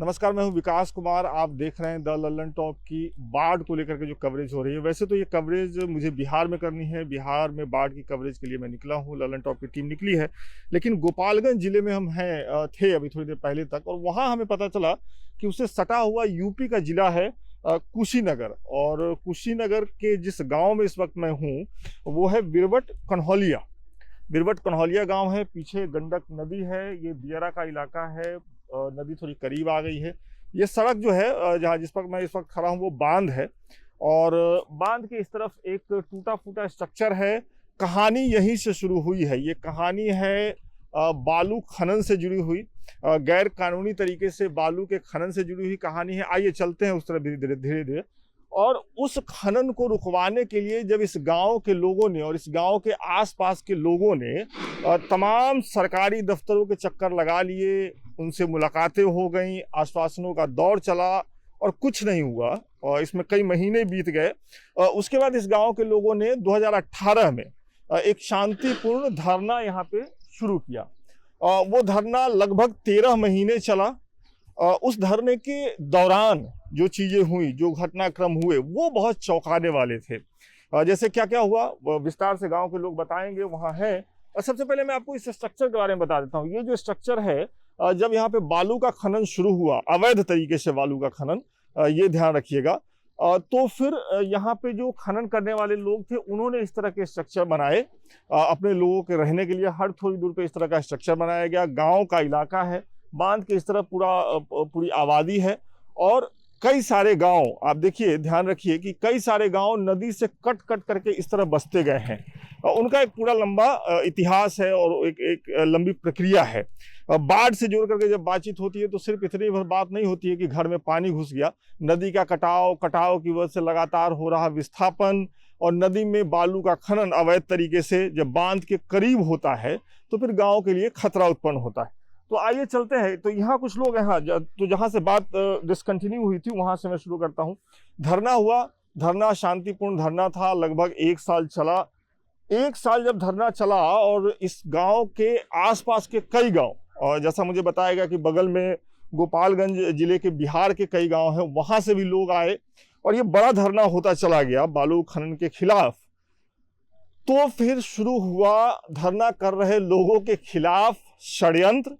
नमस्कार, मैं हूं विकास कुमार। आप देख रहे हैं द लल्लन टॉप की बाढ़ को लेकर के जो कवरेज हो रही है। वैसे तो ये कवरेज मुझे बिहार में करनी है, बिहार में बाढ़ की कवरेज के लिए मैं निकला हूं, लल्लन टॉप की टीम निकली है। लेकिन गोपालगंज जिले में हम थे अभी थोड़ी देर पहले तक, और वहाँ हमें पता चला कि उससे सटा हुआ यूपी का जिला है कुशीनगर। और कुशीनगर के जिस गाँव में इस वक्त मैं हूँ वो है बिरवट कन्हौलिया। बिरवट कन्हौलिया गांव है, पीछे गंडक नदी है, ये दियारा का इलाका है। नदी थोड़ी करीब आ गई है। ये सड़क जो है जहाँ जिस पर मैं इस वक्त खड़ा हूँ वो बांध है, और बांध के इस तरफ एक टूटा फूटा स्ट्रक्चर है। कहानी यहीं से शुरू हुई है। ये कहानी है बालू खनन से जुड़ी हुई, गैर कानूनी तरीके से बालू के खनन से जुड़ी हुई कहानी है। आइए चलते हैं उस तरफ धीरे धीरे। और उस खनन को रुकवाने के लिए जब इस गांव के लोगों ने और इस गांव के आसपास के लोगों ने तमाम सरकारी दफ्तरों के चक्कर लगा लिए, उनसे मुलाकातें हो गई, आश्वासनों का दौर चला और कुछ नहीं हुआ, और इसमें कई महीने बीत गए। उसके बाद इस गांव के लोगों ने 2018 में एक शांतिपूर्ण धरना यहाँ पे शुरू किया। वो धरना लगभग 13 महीने चला। उस धरने के दौरान जो चीजें हुई, जो घटनाक्रम हुए, वो बहुत चौंकाने वाले थे। जैसे क्या क्या हुआ विस्तार से गांव के लोग बताएंगे, वहाँ है। और सबसे पहले मैं आपको इस स्ट्रक्चर के बारे में बता देता हूँ। ये जो स्ट्रक्चर है, जब यहाँ पे बालू का खनन शुरू हुआ, अवैध तरीके से बालू का खनन, ये ध्यान रखिएगा, तो फिर यहाँ पे जो खनन करने वाले लोग थे उन्होंने इस तरह के स्ट्रक्चर बनाए अपने लोगों के रहने के लिए। हर थोड़ी दूर पे इस तरह का स्ट्रक्चर बनाया गया। गाँव का इलाका है, बांध के इस तरफ पूरी आबादी है, और कई सारे गांव, आप देखिए ध्यान रखिए कि कई सारे गांव नदी से कट कट करके इस तरह बसते गए हैं। उनका एक पूरा लंबा इतिहास है और एक लंबी प्रक्रिया है। बाढ़ से जोड़ करके जब बातचीत होती है तो सिर्फ इतनी भर बात नहीं होती है कि घर में पानी घुस गया। नदी का कटाव की वजह से लगातार हो रहा विस्थापन, और नदी में बालू का खनन अवैध तरीके से जब बांध के करीब होता है तो फिर गाँव के लिए खतरा उत्पन्न होता है। तो आइए चलते हैं। तो यहाँ कुछ लोग हैं, हाँ, तो जहाँ से बात डिसकंटिन्यू हुई थी वहाँ से मैं शुरू करता हूँ। धरना हुआ, धरना शांतिपूर्ण धरना था, लगभग 1 साल चला। 1 साल जब धरना चला, और इस गांव के आसपास के कई गांव, और जैसा मुझे बताया गया कि बगल में गोपालगंज जिले के बिहार के कई गांव हैं, वहाँ से भी लोग आए, और ये बड़ा धरना होता चला गया बालू खनन के खिलाफ। तो फिर शुरू हुआ धरना कर रहे लोगों के खिलाफ षड्यंत्र,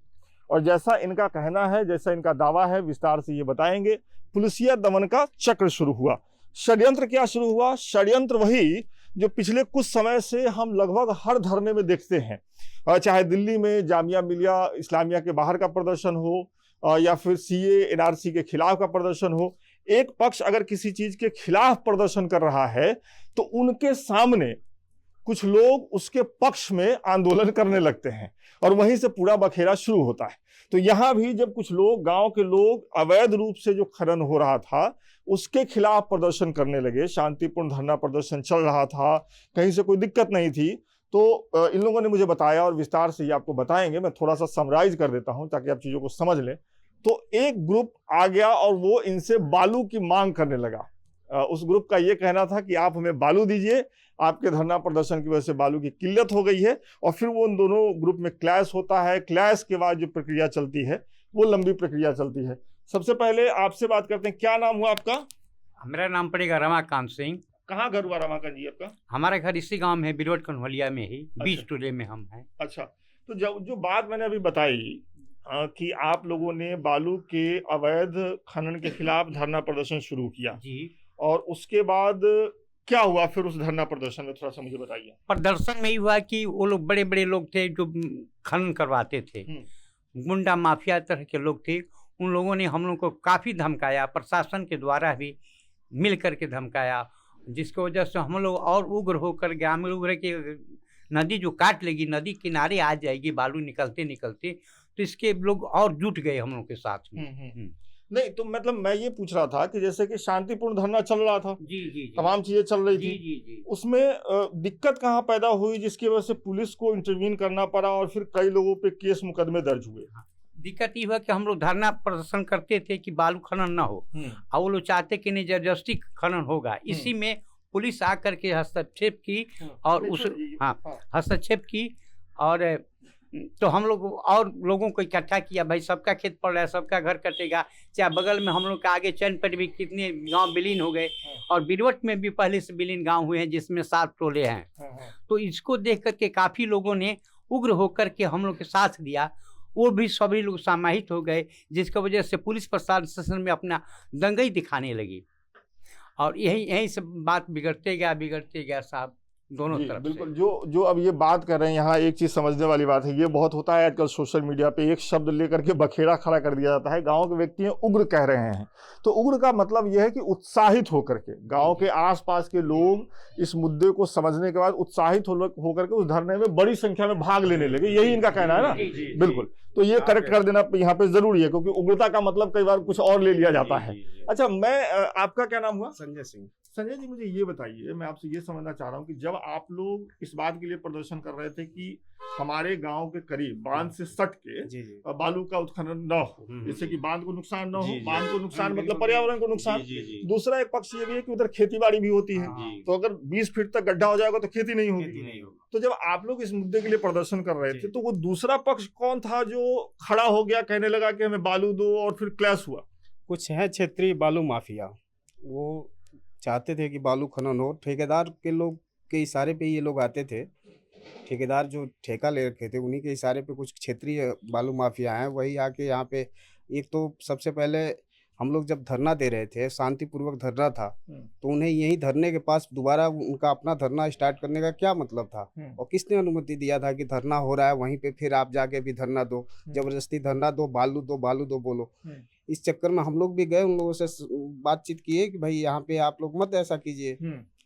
और जैसा इनका कहना है, जैसा इनका दावा है, विस्तार से ये बताएंगे, पुलिसिया दमन का चक्र शुरू हुआ। षड्यंत्र क्या शुरू हुआ? षड्यंत्र वही जो पिछले कुछ समय से हम लगभग हर धरने में देखते हैं, चाहे दिल्ली में जामिया मिलिया इस्लामिया के बाहर का प्रदर्शन हो, या फिर सीए एनआरसी के खिलाफ का प्रदर्शन हो। एक पक्ष अगर किसी चीज के खिलाफ प्रदर्शन कर रहा है तो उनके सामने कुछ लोग उसके पक्ष में आंदोलन करने लगते हैं, और वहीं से पूरा बखेड़ा शुरू होता है। तो यहाँ भी जब कुछ लोग, गांव के लोग, अवैध रूप से जो खनन हो रहा था उसके खिलाफ प्रदर्शन करने लगे, शांतिपूर्ण धरना प्रदर्शन चल रहा था, कहीं से कोई दिक्कत नहीं थी। तो इन लोगों ने मुझे बताया, और विस्तार से ये आपको बताएंगे। मैं थोड़ा सा समराइज कर देता हूँ ताकि आप चीजों को समझ लें। तो एक ग्रुप आ गया और वो इनसे बालू की मांग करने लगा। उस ग्रुप का ये कहना था कि आप हमें बालू दीजिए, आपके धरना प्रदर्शन की वजह से बालू की किल्लत हो गई है। और फिर वो उन दोनों ग्रुप में क्लैश होता है। क्लैश के बाद जो प्रक्रिया चलती है वो लंबी प्रक्रिया चलती है। सबसे पहले आपसे बात करते हैं, क्या नाम हुआ आपका? मेरा नाम पड़ेगा रमाकांत सिंह। कहाँ घर हुआ रमाकांत जी आपका? हमारा घर इसी गांव में है, बिरवट कन्हौलिया में ही, 20 टोले में हम हैं। अच्छा, तो जो बात मैंने अभी बताई कि आप लोगों ने बालू के अवैध खनन के खिलाफ धरना प्रदर्शन शुरू किया जी, और उसके बाद क्या हुआ फिर उस धरना प्रदर्शन में, थोड़ा सा मुझे बताइए। प्रदर्शन में ही हुआ कि वो लोग बड़े बड़े लोग थे जो खनन करवाते थे, गुंडा माफिया तरह के लोग थे। उन लोगों ने हम लोग को काफ़ी धमकाया, प्रशासन के द्वारा भी मिल करके धमकाया, जिसकी वजह से हम लोग और उग्र होकर गए। हम लोग कि नदी जो काट लेगी, नदी किनारे आ जाएगी बालू निकलते निकलते, तो इसके लोग और जुट गए हम लोग के साथ में। नहीं, तो मतलब मैं ये पूछ रहा था कि जैसे कि शांतिपूर्ण धरना चल रहा था, जी, तमाम चीजें चल रही थी, जी। उसमें दिक्कत कहाँ पैदा हुई जिसकी वजह से पुलिस को इंटरवीन करना पड़ा और फिर कई लोगों पे केस मुकदमे दर्ज हुए? दिक्कत ये हुआ कि हम लोग धरना प्रदर्शन करते थे कि बालू खनन ना हो, और वो लोग चाहते कि नहीं जबरदस्ती खनन होगा। इसी में पुलिस आकर के हस्तक्षेप की, और उस हस्तक्षेप की, और तो हम लोग और लोगों को इकट्ठा किया, भाई सबका खेत पड़ रहा है, सबका घर कटेगा। चाहे बगल में हम लोग का आगे चैनपट भी कितने गांव विलीन हो गए, और बिरवट में भी पहले से विलीन गांव हुए हैं जिसमें 7 टोले हैं। तो इसको देख करके काफ़ी लोगों ने उग्र होकर के हम लोग के साथ दिया, वो भी सभी लोग समाहित हो गए, जिसकी वजह से पुलिस प्रशासन में अपना दंगई दिखाने लगी। और यही से बात बिगड़ते गया साहब, दोनों तरफ बिल्कुल। जो अब ये बात कर रहे हैं, यहाँ एक चीज समझने वाली बात है, ये बहुत होता है आजकल सोशल मीडिया पे, एक शब्द लेकर के बखेड़ा खड़ा कर दिया जाता है। गांव के व्यक्ति हैं उग्र कह रहे हैं, तो उग्र का मतलब यह है कि उत्साहित होकर के, गांव के आसपास के लोग इस मुद्दे को समझने के बाद उत्साहित होकर के उस धरने में बड़ी संख्या में भाग लेने लगे, यही इनका कहना है ना। बिल्कुल, तो ये करेक्ट कर देना यहाँ पे जरूरी है, क्योंकि उग्रता का मतलब कई बार कुछ और ले लिया जाता है। अच्छा, मैं आपका क्या नाम हुआ? संजय सिंह। संजय जी, मुझे ये बताइए, मैं आपसे ये समझना चाह रहा हूँ कि जब आप लोग इस बात के लिए प्रदर्शन कर रहे थे कि हमारे गांव के करीब बांध से सट के बालू का उत्खनन न हो, जिससे कि बांध को नुकसान न हो, बांध को नुकसान मतलब पर्यावरण को नुकसान, दूसरा एक पक्ष ये भी है कि उधर खेती बाड़ी भी होती है, तो अगर 20 फीट तक गड्ढा हो जाएगा तो खेती नहीं होगी। तो जब आप लोग इस मुद्दे के लिए प्रदर्शन कर रहे थे, तो वो दूसरा पक्ष कौन था जो खड़ा हो गया, कहने लगा कि हमें बालू दो, और फिर क्लैश हुआ? कुछ है क्षेत्रीय बालू माफिया, वो चाहते थे कि बालू खनन हो। ठेकेदार के लोग के इशारे पे ये लोग आते थे, ठेकेदार जो ठेका ले रखे थे उन्हीं के इशारे पे कुछ क्षेत्रीय बालू माफिया हैं, वही आके यहाँ पे। एक तो सबसे पहले हम लोग जब धरना दे रहे थे, शांतिपूर्वक धरना था, तो उन्हें यही धरने के पास दोबारा उनका अपना धरना स्टार्ट करने का क्या मतलब था? और किसने अनुमति दिया था कि धरना हो रहा है वहीं पे फिर आप जाके भी धरना दो, जबरदस्ती धरना दो, बालू दो बोलो। इस चक्कर में हम लोग भी गए, उन लोगों से बातचीत किए कि भाई यहाँ पे आप लोग मत ऐसा कीजिए,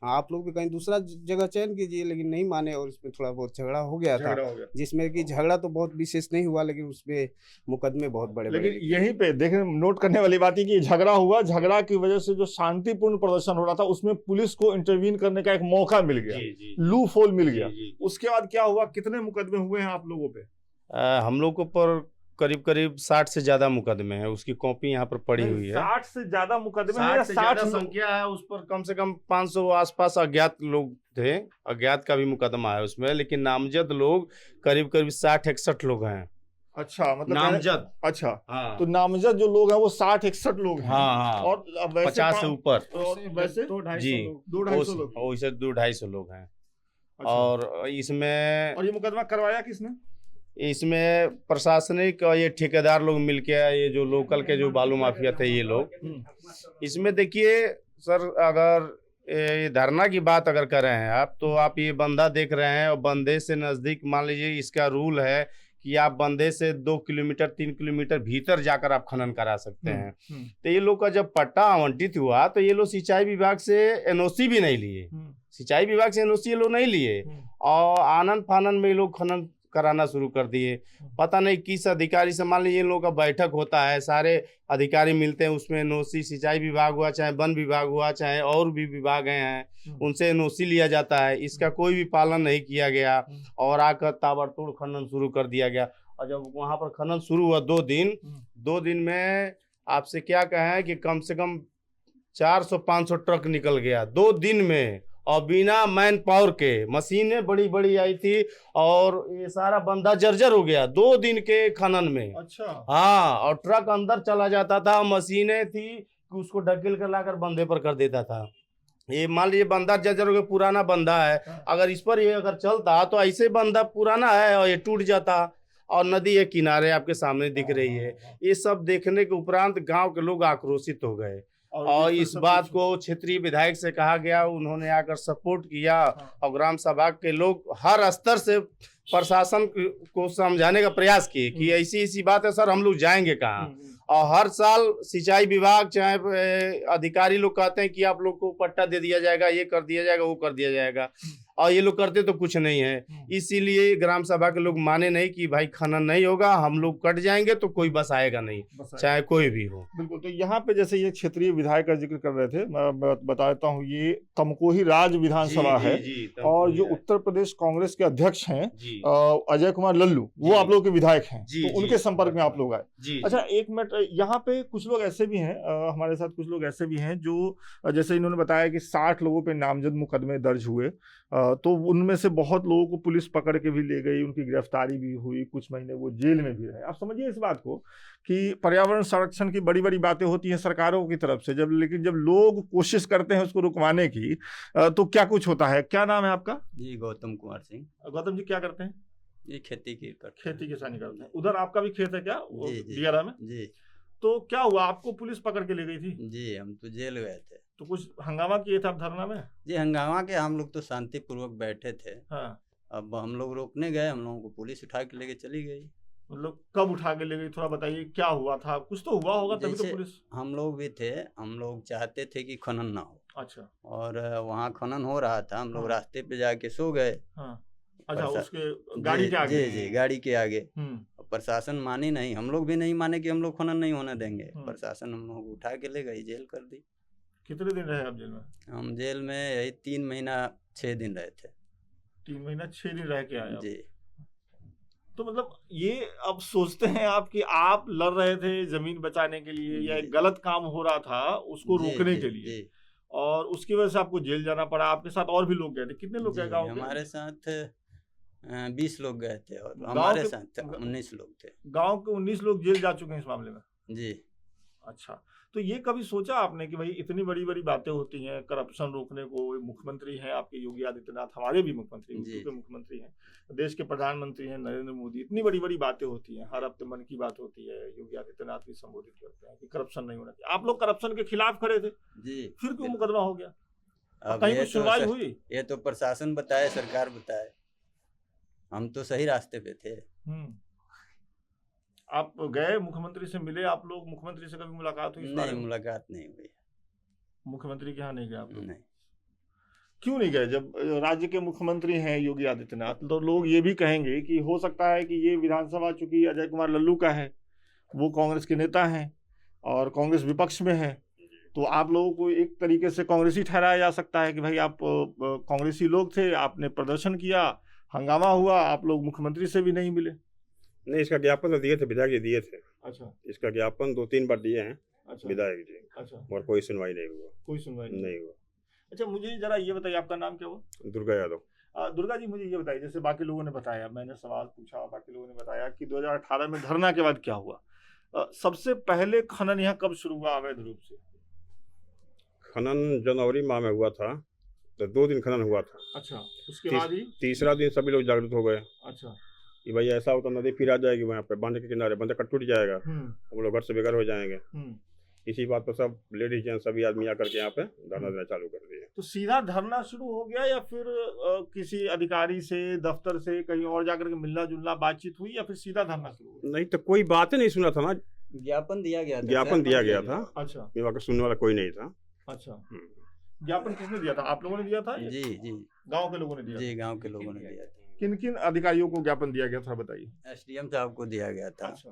आप लोग भी कहीं दूसरा जगह चयन कीजिए, लेकिन नहीं माने, और इसमें थोड़ा बहुत झगड़ा हो गया था, जिसमें कि झगड़ा तो बहुत विशेष नहीं हुआ, लेकिन उसमें मुकदमे बहुत बड़े। लेकिन यहीं पे देखने नोट करने वाली बात है कि झगड़ा हुआ, झगड़ा की वजह से जो शांतिपूर्ण प्रदर्शन हो रहा था उसमें पुलिस को इंटरवीन करने का एक मौका मिल गया, लूप होल मिल गया। उसके बाद क्या हुआ, कितने मुकदमे हुए हैं आप लोगों पे? हम लोगों पर करीब 60 से ज्यादा मुकदमे हैं, उसकी कॉपी यहाँ पर पड़ी हुई है। 60 से ज्यादा मुकदमे हैं, 60 से ज्यादा संख्या है। उस पर कम से कम 500 आसपास अज्ञात लोग थे, अज्ञात का भी मुकदमा है उसमें, लेकिन नामजद लोग करीब 60-61 लोग हैं। अच्छा, मतलब नामजद। अच्छा, हाँ। तो नामजद जो लोग हैं वो 60-61 लोग हैं। हाँ। और वैसे 50 से ऊपर, वैसे 2-250 लोग, वैसे 2-250 लोग हैं। और इसमें, और ये मुकदमा करवाया किसने? इसमें प्रशासनिक और ये ठेकेदार लोग मिलके, ये जो लोकल के जो बालू माफिया थे ये लोग। इसमें देखिए सर, अगर ये धरना की बात अगर कर रहे हैं आप, तो आप ये बंदा देख रहे हैं, और बंदे से नजदीक, मान लीजिए इसका रूल है कि आप बंदे से 2 किलोमीटर 3 किलोमीटर भीतर जाकर आप खनन करा सकते हैं। तो ये लोग का जब पट्टा आवंटित हुआ, तो ये लोग सिंचाई विभाग से एनओसी भी नहीं लिए, सिंचाई विभाग से एनओसी ये लोग नहीं लिए, और आनंद फानन में ये लोग खनन कराना शुरू कर दिए। पता नहीं किस अधिकारी से, मान लीजिए इन लोगों का बैठक होता है, सारे अधिकारी मिलते हैं, उसमें एनओसी, सिंचाई विभाग हुआ, चाहे वन विभाग हुआ, चाहे और भी विभाग हैं, उनसे एनओसी लिया जाता है। इसका कोई भी पालन नहीं किया गया, और आकर ताबड़तोड़ खनन शुरू कर दिया गया। और जब वहाँ पर खनन शुरू हुआ 2 दिन में आपसे क्या कहें कि कम से कम 400-500 ट्रक निकल गया 2 दिन में, और बिना मैन पावर के। मशीनें बड़ी बड़ी आई थी, और ये सारा बंदा जर्जर हो गया 2 दिन के खनन में। अच्छा। हाँ, और ट्रक अंदर चला जाता था, मशीनें थी कि उसको ढकेल कर लाकर बंदे पर कर देता था। ये मान लीजिए बंदा जर्जर हो गया, पुराना बंदा है, अगर इस पर ये अगर चलता तो ऐसे बंदा पुराना है और ये टूट जाता, और नदी के किनारे आपके सामने दिख रही है। ये सब देखने के उपरांत गाँव के लोग आक्रोशित हो गए, और इस बात को क्षेत्रीय विधायक से कहा गया, उन्होंने आकर सपोर्ट किया, और ग्राम सभा के लोग हर स्तर से प्रशासन को समझाने का प्रयास किए कि ऐसी बात है सर, हम लोग जाएंगे कहाँ। और हर साल सिंचाई विभाग चाहे अधिकारी लोग कहते हैं कि आप लोग को पट्टा दे दिया जाएगा, ये कर दिया जाएगा, वो कर दिया जाएगा, और ये लोग करते तो कुछ नहीं है। इसीलिए ग्राम सभा के लोग माने नहीं कि भाई खनन नहीं होगा, हम लोग कट जाएंगे तो कोई बस आएगा नहीं, चाहे कोई भी हो। बिल्कुल। तो यहाँ पे जैसे ये क्षेत्रीय विधायक का जिक्र कर रहे थे, मैं बता देता हूँ, ये तमकोही राज विधानसभा है, और जो उत्तर प्रदेश कांग्रेस के अध्यक्ष हैं अजय कुमार लल्लू, वो आप लोग के विधायक हैं, तो उनके संपर्क में आप लोग आए। अच्छा, एक मिनट, यहाँ पे कुछ लोग ऐसे भी हैं, हमारे साथ कुछ लोग ऐसे भी हैं जो, जैसे इन्होंने बताया कि 60 लोगों पे नामजद मुकदमे दर्ज हुए, तो उनमें से बहुत लोगों को पुलिस पकड़ के भी ले गई, उनकी गिरफ्तारी भी हुई, कुछ महीने वो जेल में भी रहे। आप समझिए इस बात को कि पर्यावरण संरक्षण की बड़ी बड़ी बातें होती हैं सरकारों की तरफ से, लेकिन जब लोग कोशिश करते हैं उसको रुकवाने की तो क्या कुछ होता है। क्या नाम है आपका? जी गौतम कुमार सिंह। गौतम जी क्या करते हैं? ये खेती की करते खेती किसानी करते हैं। उधर आपका भी खेत है क्या जी, जी। दियारा में? जी तो क्या हुआ, आपको पुलिस पकड़ के ले गई थी? जी, हम तो जेल गए थे। तो कुछ हंगामा किए थे आप धरना में? जी हंगामा के हम लोग तो शांतिपूर्वक बैठे थे। हाँ, अब हम लोग रोकने गए, हम लोगों को पुलिस उठा के लेके चली गई। मतलब कब उठा के ले गई, थोड़ा बताइए क्या हुआ था? कुछ तो हुआ होगा तभी तो जैसे पुलिस। हम लोग भी थे, हम लोग चाहते थे कि खनन ना हो, अच्छा और वहाँ खनन हो रहा था। हम लोग हाँ। रास्ते पे जाके सो गए। हाँ, अच्छा प्रशा- उसके गाड़ी के आगे? जी गाड़ी के आगे। हम्म, प्रशासन मानी नहीं, हम लोग भी नहीं माने कि हम लोग खनन नहीं होने देंगे। हम्म। प्रशासन हम लोग को उठा के ले गई, जेल कर दी। कितने दिन रहे आप जेल में? हम जेल में यही 3 महीना 6 दिन रहे थे। 3 महीना 6 दिन रह के आए आप। जी तो मतलब ये अब सोचते हैं आप कि आप लड़ रहे थे जमीन बचाने के लिए या एक जी। गलत काम हो रहा था उसको जी, रोकने जी, के लिए, जी, और उसकी वजह से आपको जेल जाना पड़ा। आपके साथ और भी लोग गए थे? कितने लोग गए जी, गाँव के? हमारे साथ 20 लोग गए थे, और गाँव हमारे के- साथ 19 लोग थे। गाँव के 19 लोग जेल जा चुके हैं इस मामले में? जी अच्छा, तो ये कभी सोचा आपने कि भाई इतनी बड़ी बड़ी बातें होती हैं, करप्शन रोकने को? मुख्यमंत्री हैं आपके योगी आदित्यनाथ, हमारे भी मुख्यमंत्री, यूपी जी। के मुख्यमंत्री हैं, देश के प्रधानमंत्री हैं नरेंद्र मोदी। इतनी बड़ी बड़ी बातें होती हैं, हर हफ्ते मन की बात होती है, योगी आदित्यनाथ भी संबोधित करते हैं कि करप्शन नहीं होना चाहिए। आप लोग करप्शन के खिलाफ खड़े थे, जी। फिर क्यों मुकदमा हो गया? अब कहीं ये कुछ सुनवाई तो हुई? ये तो प्रशासन बताए, सरकार बताए, हम तो सही रास्ते पे थे। आप गए मुख्यमंत्री से मिले? आप लोग मुख्यमंत्री से कभी मुलाकात हुई इस बारे नहीं, में? मुलाकात नहीं हुई। मुख्यमंत्री के यहाँ नहीं गए आप लोग? नहीं, क्यों नहीं गए? जब राज्य के मुख्यमंत्री हैं योगी आदित्यनाथ, तो लोग ये भी कहेंगे कि हो सकता है कि ये विधानसभा, चूंकि अजय कुमार लल्लू का है, वो कांग्रेस के नेता हैं और कांग्रेस विपक्ष में है, तो आप लोगों को एक तरीके से कांग्रेसी ठहराया जा सकता है कि भाई आप कांग्रेसी लोग थे, आपने प्रदर्शन किया, हंगामा हुआ, आप लोग मुख्यमंत्री से भी नहीं मिले। नहीं, इसका ज्ञापन तो दिए थे, विधायक जी दिए थे। अच्छा इसका ज्ञापन 2-3 बार दिए हैं अच्छा विधायक जी, अच्छा, और कोई सुनवाई नहीं हुआ। कोई सुनवाई नहीं हुआ। अच्छा, मुझे जरा ये बताइए, आपका नाम क्या हुआ? दुर्गा यादव। दुर्गा जी, मुझे ये बताइए, जैसे बाकी लोगों ने बताया, मैंने सवाल पूछा, बाकी लोगों ने बताया कि 2018 में धरना के बाद क्या हुआ। सबसे पहले खनन यहाँ कब शुरू हुआ अवैध रूप से? खनन जनवरी माह में हुआ था, तो 2 दिन खनन हुआ था। अच्छा, उसके बाद ही? तीसरा दिन सभी लोग जागरूक हो गए अच्छा, कि भाई ऐसा होता नदी फिर आ जाएगी, वहाँ पे बांध के किनारे बंद कर टूट जाएगा, हम लोग घर से बेघर हो जाएंगे। इसी बात पर सब लेडीज जेंट्स सभी आदमी आकर के यहाँ पे धरना देना चालू कर दिए। तो सीधा धरना शुरू हो गया या फिर किसी अधिकारी से, दफ्तर से कहीं और जाकर के मिलना जुलना बातचीत हुई, या फिर सीधा धरना शुरू हुआ? नहीं तो कोई बात ही नहीं सुना था ना, ज्ञापन दिया गया था। ज्ञापन दिया गया था, अच्छा वहाँ का सुनने वाला कोई नहीं था। अच्छा, ज्ञापन किसने दिया था? आप लोगों ने दिया था? जी जी गांव के लोगों ने दिया? जी, गांव के लोगों ने दिया था। किन किन अधिकारियों को ज्ञापन दिया गया था बताइए? SDM साहब को दिया गया था, अच्छा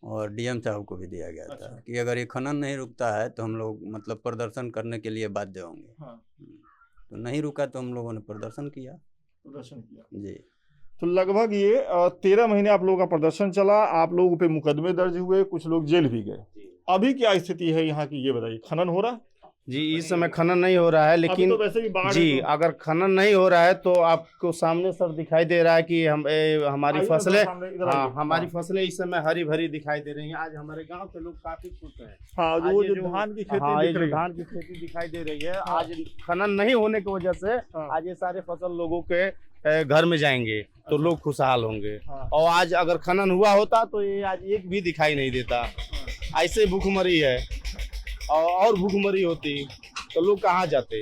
और DM साहब को भी दिया गया अच्छा। था कि अगर ये खनन नहीं रुकता है तो हम लोग मतलब प्रदर्शन करने के लिए बाध्य होंगे। हाँ, तो नहीं रुका तो हम लोगों ने प्रदर्शन किया। प्रदर्शन किया। जी तो लगभग ये 13 महीने आप लोगों का प्रदर्शन चला, आप लोगों पे मुकदमे दर्ज हुए, कुछ लोग जेल भी गए। अभी क्या स्थिति है यहाँ की, ये बताइए। खनन हो रहा है? जी, इस समय खनन नहीं हो रहा है, अभी लेकिन तो वैसे भी बाढ़ है जी तो- अगर खनन नहीं हो रहा है तो आपको सामने सर दिखाई दे रहा है कि हमारी आइए ना फसलें, सामने, इधर हाँ, आइए। हमारी फसलें इस समय हरी भरी दिखाई दे रही हैं। आज हमारे गांव के लोग काफी खुश हैं। हाँ, आज वो ये जो जो- धान की खेती हाँ, ये दिख जो रही है। धान की खेती दिखाई दे रही है, हाँ। आज खनन नहीं होने की वजह से हाँ। आज ये सारे फसल लोगों के घर में जाएंगे तो लोग खुशहाल होंगे। हाँ। और आज अगर खनन हुआ होता तो ये आज एक भी दिखाई नहीं देता। ऐसे भूखमरी है, और भूखमरी होती तो लोग कहाँ जाते?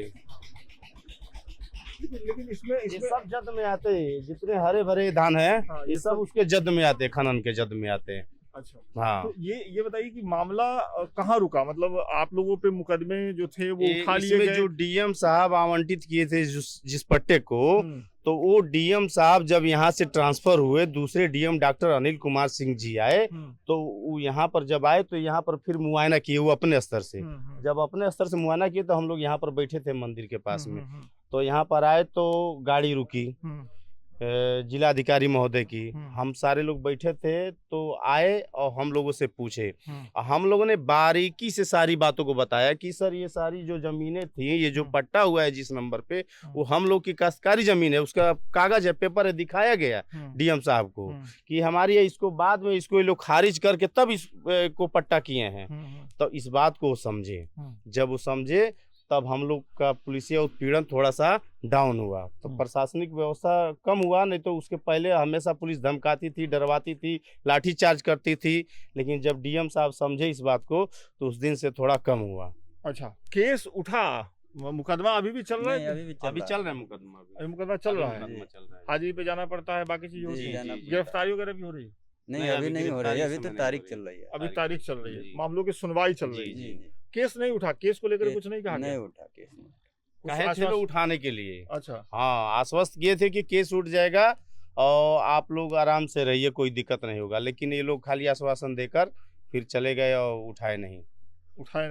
लेकिन इसमें ये सब जद में आते हैं, जितने हरे भरे धान है हाँ, ये सब उसके जद में आते हैं, खनन के जद में आते हैं। अच्छा, हाँ, तो ये बताइए कि मामला कहाँ रुका? मतलब आप लोगों पे मुकदमे जो थे वो उठा लिए इसमें गए? जो DM साहब आवंटित किए थे जिस पट्टे को, हम्म, तो वो DM साहब जब यहाँ से ट्रांसफर हुए, दूसरे DM डॉक्टर अनिल कुमार सिंह जी आए, हम्म, तो वो यहाँ पर जब आए तो यहाँ पर फिर मुआयना किए वो अपने स्तर से। हम्म, जब अपने स्तर से मुआयना किए तो हम लोग यहाँ पर बैठे थे मंदिर के पास में, हम्म, तो यहाँ पर आए तो गाड़ी रुकी, जिलाधिकारी महोदय की। हम सारे लोग बैठे थे तो आए और हम लोगों से पूछे। हम लोगों ने बारीकी से सारी बातों को बताया कि सर ये सारी जो जमीनें थी, ये जो पट्टा हुआ है जिस नंबर पे, वो हम लोग की काश्तकारी जमीन है, उसका कागज है, पेपर है, दिखाया गया डीएम साहब को कि हमारी है, इसको बाद में इसको ये लोग खारिज करके तब इसको पट्टा किए हैं। तो इस बात को वो समझे। जब वो समझे तब हम लोग का पुलिसिया उत्पीड़न थोड़ा सा डाउन हुआ, तो प्रशासनिक व्यवस्था कम हुआ। नहीं तो उसके पहले हमेशा पुलिस धमकाती थी, डरवाती थी, लाठी चार्ज करती थी। लेकिन जब डीएम साहब समझे इस बात को तो उस दिन से थोड़ा कम हुआ। अच्छा, केस उठा, मुकदमा अभी भी चल रहा है? अभी भी अभी चल रहा है मुकदमा। अभी मुकदमा चल रहा है, मुकदमा चल रहा है। हाजिरी पे जाना पड़ता है, बाकी चीज होती है, जी। गिरफ्तारी वगैरह भी हो रही है? नहीं, अभी नहीं हो रही है, अभी तो तारीख चल रही है। अभी तारीख चल रही है, जी। मामलों की सुनवाई चल रही जी है। जी। केस नहीं उठा, केस को लेकर कुछ नहीं कहा नहीं गया? उठा केस नहीं। कुछ कहे थे आश्वासन- लोग उठाने के लिए। अच्छा, हाँ, आश्वस्त किए थे कि केस उठ जाएगा और आप लोग आराम से रहिए, कोई दिक्कत नहीं होगा। लेकिन ये लोग खाली आश्वासन देकर फिर चले गए और उठाए नहीं। उठाए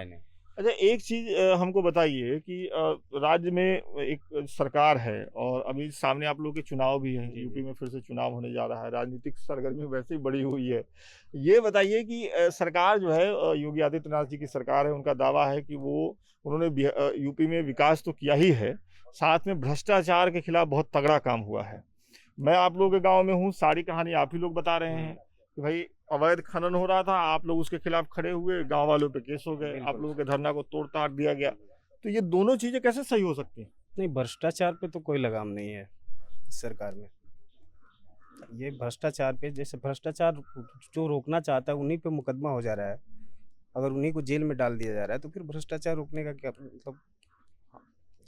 नहीं। अच्छा, एक चीज हमको बताइए कि राज्य में एक सरकार है और अभी सामने आप लोगों के चुनाव भी हैं, यूपी में फिर से चुनाव होने जा रहा है, राजनीतिक सरगर्मी वैसे ही बढ़ी हुई है। ये बताइए कि सरकार जो है, योगी आदित्यनाथ जी की सरकार है, उनका दावा है कि उन्होंने यूपी में विकास तो किया ही है, साथ में भ्रष्टाचार के खिलाफ बहुत तगड़ा काम हुआ है। मैं आप लोगों के गाँव में हूँ, सारी कहानी आप ही लोग बता रहे हैं कि भाई अवैध खनन हो रहा था, आप लोग उसके खिलाफ खड़े हुए, गांव वालों पे केस हो गए, आप लोगों के धरना को तोड़ ताड़ दिया गया। तो ये दोनों चीजें कैसे सही हो सकती हैं? नहीं, भ्रष्टाचार पे तो कोई लगाम नहीं है इस सरकार में। ये भ्रष्टाचार पे, जैसे भ्रष्टाचार जो रोकना चाहता है उन्हीं पे मुकदमा हो जा रहा है। अगर उन्हीं को जेल में डाल दिया जा रहा है तो फिर भ्रष्टाचार रोकने का क्या मतलब?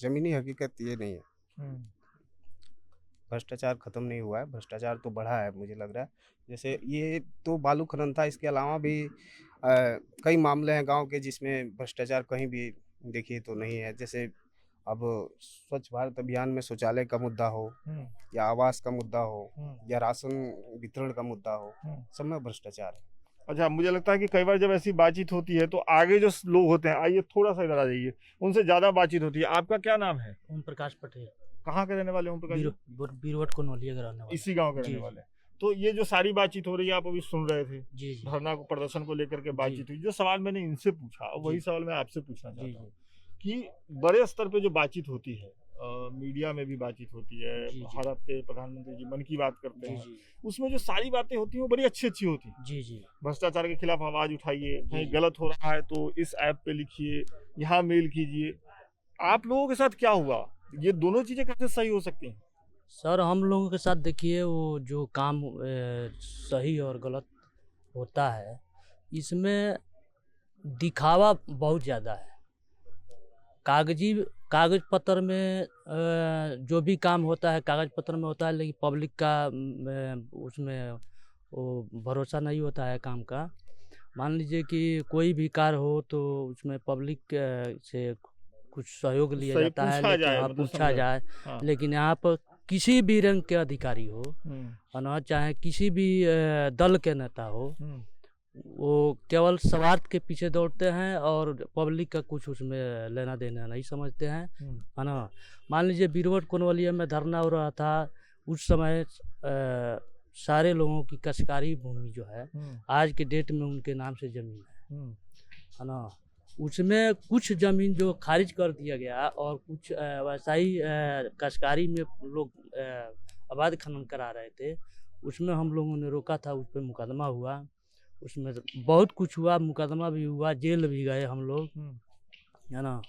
जमीनी हकीकत ये नहीं है। भ्रष्टाचार खत्म नहीं हुआ है, भ्रष्टाचार तो बढ़ा है मुझे लग रहा है। जैसे ये तो बालू खनन था, इसके अलावा भी कई मामले हैं गांव के जिसमें भ्रष्टाचार कहीं भी देखिए तो नहीं है। जैसे अब स्वच्छ भारत अभियान में शौचालय का मुद्दा हो, या आवास का मुद्दा हो, या राशन वितरण का मुद्दा हो, सब में भ्रष्टाचार है। अच्छा, मुझे लगता है कि कई बार जब ऐसी बातचीत होती है तो आगे जो लोग होते हैं, आइए थोड़ा सा इधर आ जाइए, उनसे ज्यादा बातचीत होती है। आपका क्या नाम है? ओम प्रकाश पटेल, कहाँ के रहने वाले? ओम प्रकाश जी? बीरवट कोनवलिया का रहने वाला। इसी गांव के जी, रहने वाले। तो ये जो सारी बातचीत हो रही है, आप अभी सुन रहे थे, जी जी धरना को, प्रदर्शन को लेकर के बातचीत हुई। जो सवाल मैंने इनसे पूछा वही जी। सवाल मैं आपसे पूछना जी चाहता हूँ कि बड़े स्तर पे जो बातचीत होती है, मीडिया में भी बातचीत होती है, जी, जी। हर हफ्ते प्रधानमंत्री जी मन की बात करते जी हैं, जी उसमें जो सारी बातें होती हैं वो बड़ी अच्छी अच्छी होती हैं। जी जी भ्रष्टाचार के खिलाफ आवाज उठाइए, कहीं जी। गलत हो रहा है तो इस ऐप पे लिखिए, यहाँ मेल कीजिए। आप लोगों के साथ क्या हुआ? ये दोनों चीजें कैसे सही हो सकती हैं? सर, हम लोगों के साथ देखिए, वो जो काम सही और गलत होता है, इसमें दिखावा बहुत ज़्यादा है। कागज पत्र में जो भी काम होता है कागज पत्र में होता है, लेकिन पब्लिक का उसमें वो भरोसा नहीं होता है काम का। मान लीजिए कि कोई भी कार्य हो तो उसमें पब्लिक से कुछ सहयोग लिया सही जाता है, पूछा लेकिन जाए, हाँ, मतलब पूछा समझा। जाए। हाँ। लेकिन यहाँ पर किसी भी रंग के अधिकारी हो, और ना चाहे किसी भी दल के नेता हो, वो केवल स्वार्थ के पीछे दौड़ते हैं और पब्लिक का कुछ उसमें लेना देना नहीं समझते हैं, है ना। मान लीजिए बीरवट कोनवलिया में धरना हो रहा था, उस समय सारे लोगों की कशकारी भूमि जो है आज के डेट में उनके नाम से जमीन है ना। उसमें कुछ जमीन जो खारिज कर दिया गया और कुछ वैसा ही कशकारी में लोग अवैध खनन करा रहे थे, उसमें हम लोगों ने रोका था, उस पर मुकदमा हुआ, उसमें बहुत कुछ हुआ, मुकदमा भी हुआ, जेल भी गए हम लोग, है ना।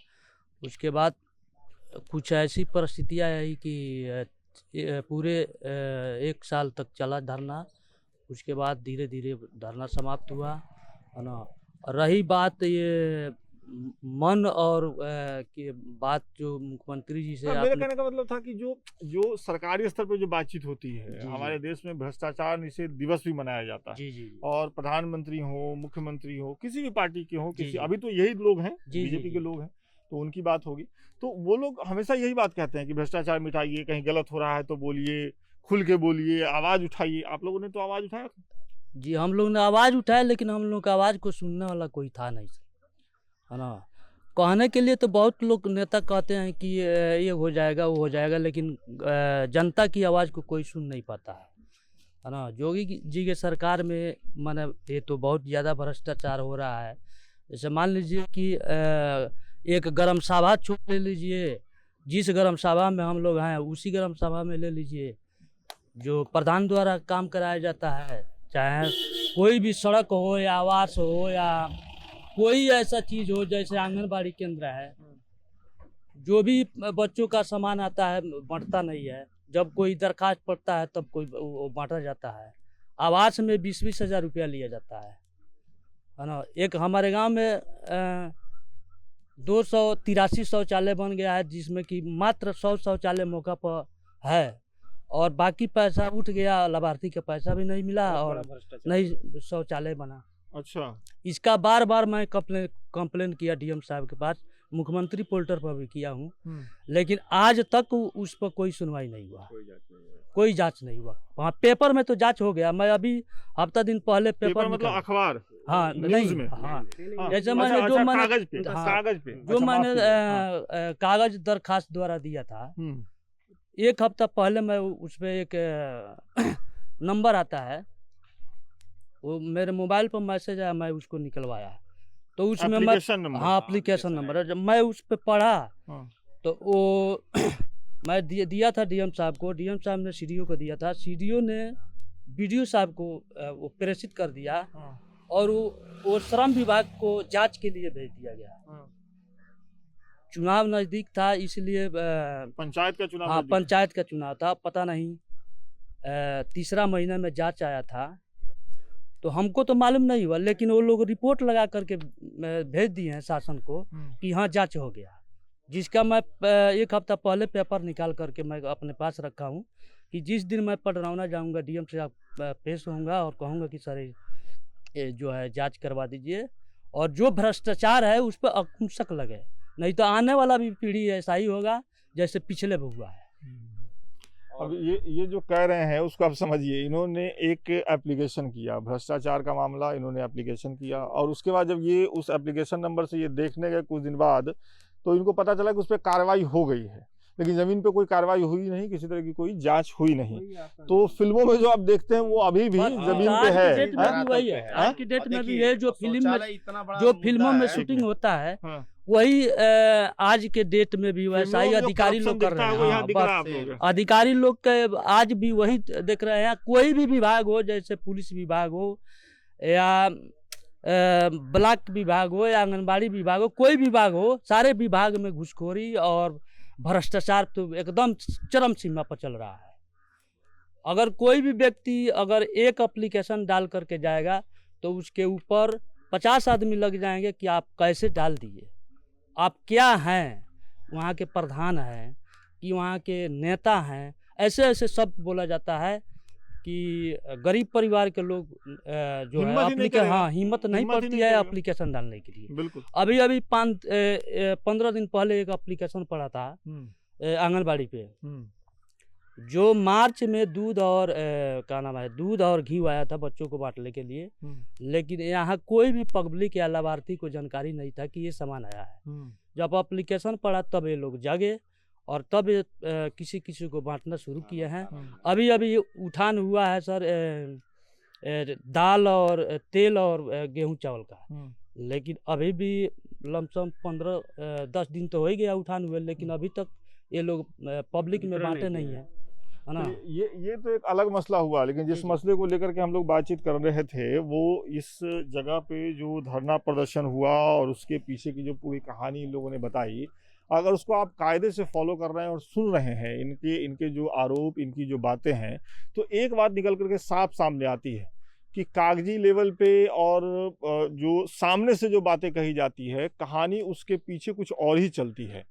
उसके बाद कुछ ऐसी परिस्थितियाँ आई कि पूरे 1 साल तक चला धरना। उसके बाद धीरे धीरे धरना समाप्त हुआ, है ना। रही बात ये मन और की बात जो मुख्यमंत्री जी से मेरे आपने कहने का मतलब था कि जो सरकारी स्तर पे जो बातचीत होती है, जी, हमारे देश में भ्रष्टाचार निषेध दिवस भी मनाया जाता है, जी जी और प्रधानमंत्री हो, मुख्यमंत्री हो, किसी भी पार्टी के हो, जी, किसी जी। अभी तो यही लोग हैं, जी, बीजेपी जी, के जी। लोग हैं, तो उनकी बात होगी। तो वो लोग हमेशा यही बात कहते हैं कि भ्रष्टाचार मिटाइए, कहीं गलत हो रहा है तो बोलिए, खुल के बोलिए, आवाज उठाइए। आप लोगों ने तो आवाज उठाया था? जी, हम लोग ने आवाज़ उठाया, लेकिन हम लोग का आवाज़ को सुनने वाला कोई था नहीं, है ना। कहने के लिए तो बहुत लोग नेता कहते हैं कि ये हो जाएगा वो हो जाएगा, लेकिन जनता की आवाज़ को कोई सुन नहीं पाता है ना। योगी जी के सरकार में माने ये तो बहुत ज़्यादा भ्रष्टाचार हो रहा है। जैसे मान लीजिए कि एक गर्म सभा छोड़ ले लीजिए, जिस गर्म सभा में हम लोग हैं उसी गर्म सभा में ले लीजिए, जो प्रधान द्वारा काम कराया जाता है, चाहे कोई भी सड़क हो या आवास हो या कोई ऐसा चीज़ हो, जैसे आंगनबाड़ी केंद्र है, जो भी बच्चों का सामान आता है बांटता नहीं है। जब कोई दरखास्त पड़ता है तब कोई वो बांटा जाता है। आवास में 20-20 हज़ार रुपया लिया जाता है ना। एक हमारे गांव में 283 शौचालय बन गया है, जिसमें कि मात्र 100 शौचालय मौका पर है और बाकी पैसा उठ गया, लाभार्थी का पैसा भी नहीं मिला और नहीं शौचालय बना। अच्छा, इसका बार बार मैं कंप्लेन किया डीएम साहब के पास, मुख्यमंत्री पोर्टल पर भी किया हूँ, लेकिन आज तक उस पर कोई सुनवाई नहीं हुआ, कोई जांच नहीं हुआ। वहाँ पेपर में तो जांच हो गया। मैं अभी हफ्ता दिन पहले पेपर मतलब अखबार, हाँ न्यूज़ में, हाँ हाँ, जैसे अच्छा, मैंने जो अच्छा, मैंने कागज पे, हाँ, कागज पे, जो अच्छा, माफ मैंने कीजिए, हाँ। कागज दरखास्त द्वारा दिया था, एक हफ्ता पहले मैं उस पर एक नंबर आता है, वो मेरे मोबाइल पर मैसेज आया, मैं उसको निकलवाया, तो उसमें मैं हाँ एप्लीकेशन नंबर है। जब मैं उस पर पढ़ा तो वो मैं दिया था डीएम साहब को, डीएम साहब ने सीडीओ को दिया था, सीडीओ ने बीडीओ साहब को वो प्रेषित कर दिया और वो श्रम विभाग को जांच के लिए भेज दिया गया। चुनाव नज़दीक था, इसलिए पंचायत का चुनाव, हाँ पंचायत का चुनाव था, पता नहीं तीसरा महीने में जांच आया था, तो हमको तो मालूम नहीं हुआ, लेकिन वो लोग रिपोर्ट लगा करके भेज दिए हैं शासन को कि हाँ जांच हो गया, जिसका मैं एक हफ्ता पहले पेपर निकाल करके मैं अपने पास रखा हूँ कि जिस दिन मैं पडरौना जाऊँगा डीएम से पेश होऊंगा और कहूँगा कि सर ये जो है जांच करवा दीजिए और जो भ्रष्टाचार है उस पर अंकुश लगे, नहीं तो आने वाला भी पीढ़ी ऐसा ही होगा जैसे पिछले में हुआ है। अब ये जो कह रहे हैं उसको आप समझिए, इन्होंने एक एप्लीकेशन किया, भ्रष्टाचार का मामला, इन्होंने एप्लीकेशन किया और उसके बाद जब ये उस एप्लीकेशन नंबर से ये देखने गए कुछ दिन बाद, तो इनको पता चला कि उस पर कार्रवाई हो गई है, लेकिन ज़मीन पे कोई कार्रवाई हुई नहीं, किसी तरह की कोई जांच हुई नहीं। तो फिल्मों में जो आप देखते हैं वो अभी भी ज़मीन पे है, आज की डेट में भी है, जो फिल्मों में शूटिंग होता है वही आज के डेट में भी वैसा ही अधिकारी लोग कर रहे हैं। अधिकारी लोग के आज भी वही देख रहे हैं। कोई भी विभाग हो, जैसे पुलिस विभाग हो या ब्लॉक विभाग हो या आंगनबाड़ी विभाग हो, कोई विभाग हो, सारे विभाग में घुसखोरी और भ्रष्टाचार तो एकदम चरम सीमा पर चल रहा है। अगर कोई भी व्यक्ति अगर एक एप्लीकेशन डाल करके जाएगा तो उसके ऊपर 50 आदमी लग जाएंगे कि आप कैसे डाल दिए, आप क्या हैं, वहाँ के प्रधान हैं कि वहाँ के नेता हैं, ऐसे ऐसे शब्द बोला जाता है कि गरीब परिवार के लोग जो है हाँ हिम्मत नहीं पड़ती है एप्लीकेशन डालने के लिए। बिल्कुल। अभी 15 दिन पहले एक एप्लीकेशन पड़ा था आंगनबाड़ी पे, जो मार्च में दूध और क्या नाम है, दूध और घी आया था बच्चों को बांटने के लिए, लेकिन यहाँ कोई भी पब्लिक या लाभार्थी को जानकारी नहीं था कि ये सामान आया है। जब एप्लीकेशन पड़ा तब ये लोग जागे और तब किसी किसी को बांटना शुरू किए हैं। अभी उठान हुआ है सर दाल और तेल और गेहूं चावल का, लेकिन अभी भी लमसम 15-10 दिन तो हो ही गया उठान हुए, लेकिन अभी तक ये लोग पब्लिक में बांटे नहीं है ना। तो ये तो एक अलग मसला हुआ, लेकिन जिस मसले को लेकर के हम लोग बातचीत कर रहे थे वो इस जगह पे जो धरना प्रदर्शन हुआ और उसके पीछे की जो पूरी कहानी इन लोगों ने बताई, अगर उसको आप कायदे से फॉलो कर रहे हैं और सुन रहे हैं इनके जो आरोप, इनकी जो बातें हैं, तो एक बात निकल करके साफ सामने आती है कि कागजी लेवल पे और जो सामने से जो बातें कही जाती है, कहानी उसके पीछे कुछ और ही चलती है।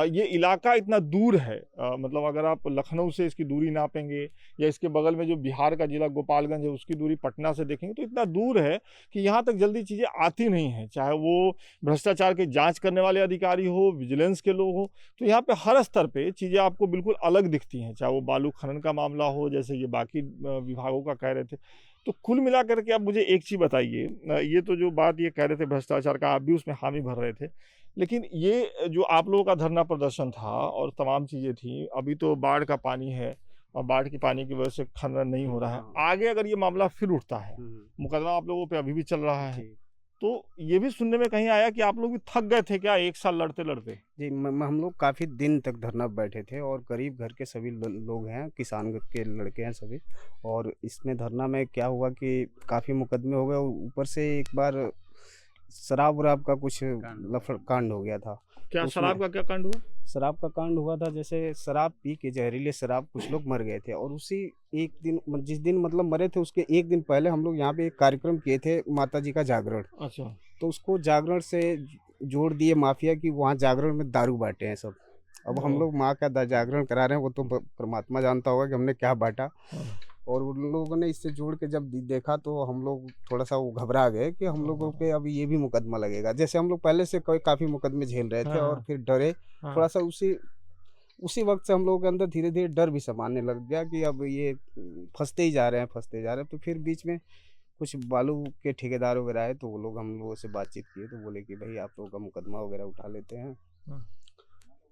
ये इलाका इतना दूर है, मतलब अगर आप लखनऊ से इसकी दूरी नापेंगे या इसके बगल में जो बिहार का जिला गोपालगंज है उसकी दूरी पटना से देखेंगे तो इतना दूर है कि यहाँ तक जल्दी चीज़ें आती नहीं हैं, चाहे वो भ्रष्टाचार की जांच करने वाले अधिकारी हो, विजिलेंस के लोग हो, तो यहाँ पे हर स्तर पे चीज़ें आपको बिल्कुल अलग दिखती हैं, चाहे वो बालू खनन का मामला हो, जैसे ये बाकी विभागों का कह रहे थे। तो कुल मिलाकर के आप मुझे एक चीज़ बताइए, ये तो जो बात ये कह रहे थे भ्रष्टाचार का, आप भी उसमें हामी भर रहे थे, लेकिन ये जो आप लोगों का धरना प्रदर्शन था और तमाम चीज़ें थी, अभी तो बाढ़ का पानी है और बाढ़ के पानी की वजह से खनन नहीं हो रहा है, आगे अगर ये मामला फिर उठता है, मुकदमा आप लोगों पे अभी भी चल रहा है, तो ये भी सुनने में कहीं आया कि आप लोग भी थक गए थे क्या एक साल लड़ते लड़ते? जी हम लोग काफ़ी दिन तक धरना बैठे थे और गरीब घर के सभी लोग हैं, किसान के लड़के हैं सभी। और इसमें धरना में क्या हुआ कि काफ़ी मुकदमे हो गए और ऊपर से एक बार शराब वराब का कुछ कांड हो गया था। क्या उसमें- शराब का क्या कांड हुआ? शराब का कांड हुआ था, जैसे शराब पी के जहरीले शराब कुछ लोग मर गए थे और उसी एक दिन जिस दिन मतलब मरे थे उसके एक दिन पहले हम लोग यहाँ पे एक कार्यक्रम किए थे, माता जी का जागरण। अच्छा। तो उसको जागरण से जोड़ दिए माफिया की, वहाँ जागरण में दारू बांटे हैं सब। अब हम लोग माँ का जागरण करा रहे हैं, वो तो परमात्मा जानता होगा कि हमने क्या बांटा। और उन लोगों ने इससे जोड़ के जब देखा तो हम लोग थोड़ा सा वो घबरा गए कि हम लोगों पे अभी ये भी मुकदमा लगेगा। जैसे हम लोग पहले से काफ़ी मुकदमे झेल रहे थे और फिर डरे थोड़ा सा। उसी वक्त से हम लोगों के अंदर धीरे धीरे डर भी समाने लग गया कि अब ये फंसते ही जा रहे हैं। तो फिर बीच में कुछ बालू के ठेकेदार वगैरह आए, तो वो लोग हम लोगों से बातचीत किए, तो बोले कि भाई आप लोगों का मुकदमा वगैरह उठा लेते हैं।